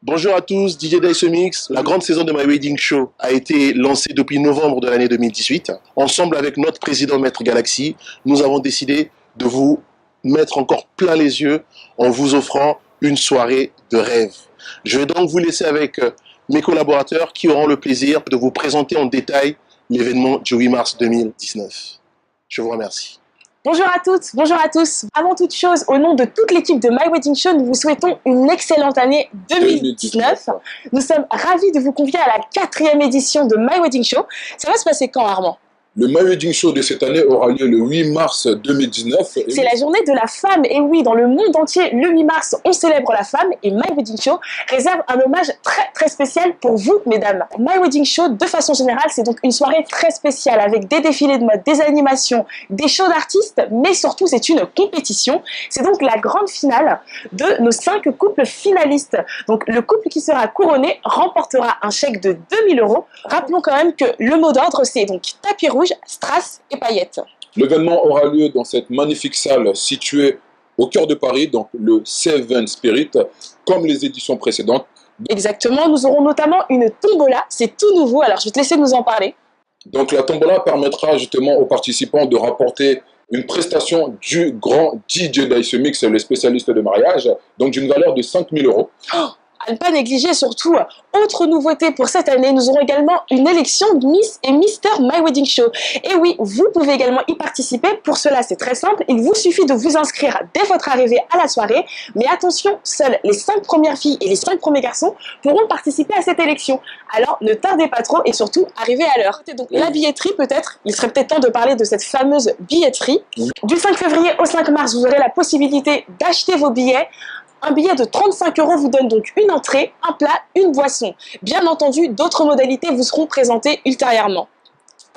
Bonjour à tous, DJ Dice Mix. La grande saison de My Wedding Show a été lancée depuis novembre de l'année 2018. Ensemble avec notre président Maître Galaxy, nous avons décidé de vous mettre encore plein les yeux en vous offrant une soirée de rêve. Je vais donc vous laisser avec mes collaborateurs qui auront le plaisir de vous présenter en détail l'événement du 8 mars 2019. Je vous remercie. Bonjour à toutes, bonjour à tous. Avant toute chose, au nom de toute l'équipe de My Wedding Show, nous vous souhaitons une excellente année 2019. Nous sommes ravis de vous convier à la 4e édition de My Wedding Show. Ça va se passer quand, Armand ? Le My Wedding Show de cette année aura lieu le 8 mars 2019. C'est la journée de la femme. Et oui, dans le monde entier, le 8 mars, on célèbre la femme. Et My Wedding Show réserve un hommage très spécial pour vous, mesdames. My Wedding Show, de façon générale, c'est donc une soirée très spéciale avec des défilés de mode, des animations, des shows d'artistes, mais surtout, c'est une compétition. C'est donc la grande finale de nos 5 couples finalistes. Donc, le couple qui sera couronné remportera un chèque de 2000 €. Rappelons quand même que le mot d'ordre, c'est donc tapis rouge, strass et paillettes. L'événement aura lieu dans cette magnifique salle située au cœur de Paris, donc le Seven Spirit, comme les éditions précédentes. Exactement, nous aurons notamment une tombola, c'est tout nouveau, alors je vais te laisser nous en parler. Donc la tombola permettra justement aux participants de rapporter une prestation du grand DJ Dice Mix, le spécialiste de mariage, donc d'une valeur de 5000 €. Oh, à ne pas négliger surtout, autre nouveauté pour cette année, nous aurons également une élection de Miss et Mister My Wedding Show. Et oui, vous pouvez également y participer. Pour cela, c'est très simple. Il vous suffit de vous inscrire dès votre arrivée à la soirée. Mais attention, seules les 5 premières filles et les 5 premiers garçons pourront participer à cette élection. Alors, ne tardez pas trop et surtout, arrivez à l'heure. Donc, la billetterie, peut-être, il serait peut-être temps de parler de cette fameuse billetterie. Du 5 février au 5 mars, vous aurez la possibilité d'acheter vos billets. Un billet de 35 € vous donne donc une entrée, un plat, une boisson. Bien entendu, d'autres modalités vous seront présentées ultérieurement.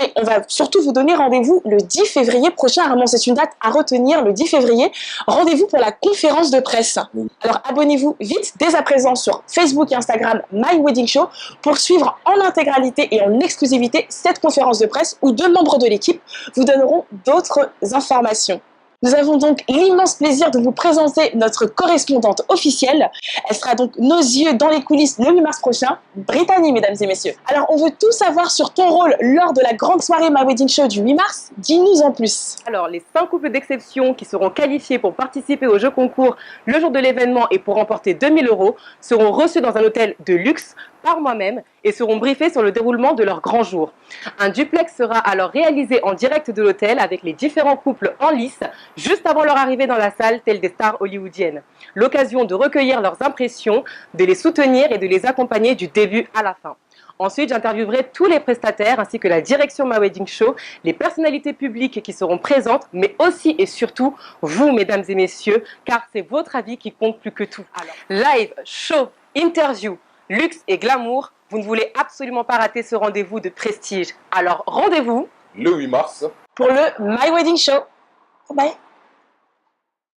Et on va surtout vous donner rendez-vous le 10 février prochain. Armand, c'est une date à retenir, le 10 février. Rendez-vous pour la conférence de presse. Alors abonnez-vous vite, dès à présent, sur Facebook et Instagram My Wedding Show pour suivre en intégralité et en exclusivité cette conférence de presse où 2 membres de l'équipe vous donneront d'autres informations. Nous avons donc l'immense plaisir de vous présenter notre correspondante officielle. Elle sera donc nos yeux dans les coulisses le 8 mars prochain. Brittany, mesdames et messieurs. Alors, on veut tout savoir sur ton rôle lors de la grande soirée My Wedding Show du 8 mars. Dis-nous en plus. Alors, les 5 couples d'exception qui seront qualifiés pour participer au jeu concours le jour de l'événement et pour remporter 2000 € seront reçus dans un hôtel de luxe par moi-même et seront briefés sur le déroulement de leur grand jour. Un duplex sera alors réalisé en direct de l'hôtel avec les différents couples en lice juste avant leur arrivée dans la salle, tels des stars hollywoodiennes. L'occasion de recueillir leurs impressions, de les soutenir et de les accompagner du début à la fin. Ensuite, j'interviewerai tous les prestataires ainsi que la direction My Wedding Show, les personnalités publiques qui seront présentes, mais aussi et surtout vous, mesdames et messieurs, car c'est votre avis qui compte plus que tout. Alors, live, show, interview, luxe et glamour, vous ne voulez absolument pas rater ce rendez-vous de prestige. Alors rendez-vous Le 8 mars pour le My Wedding Show. Bye.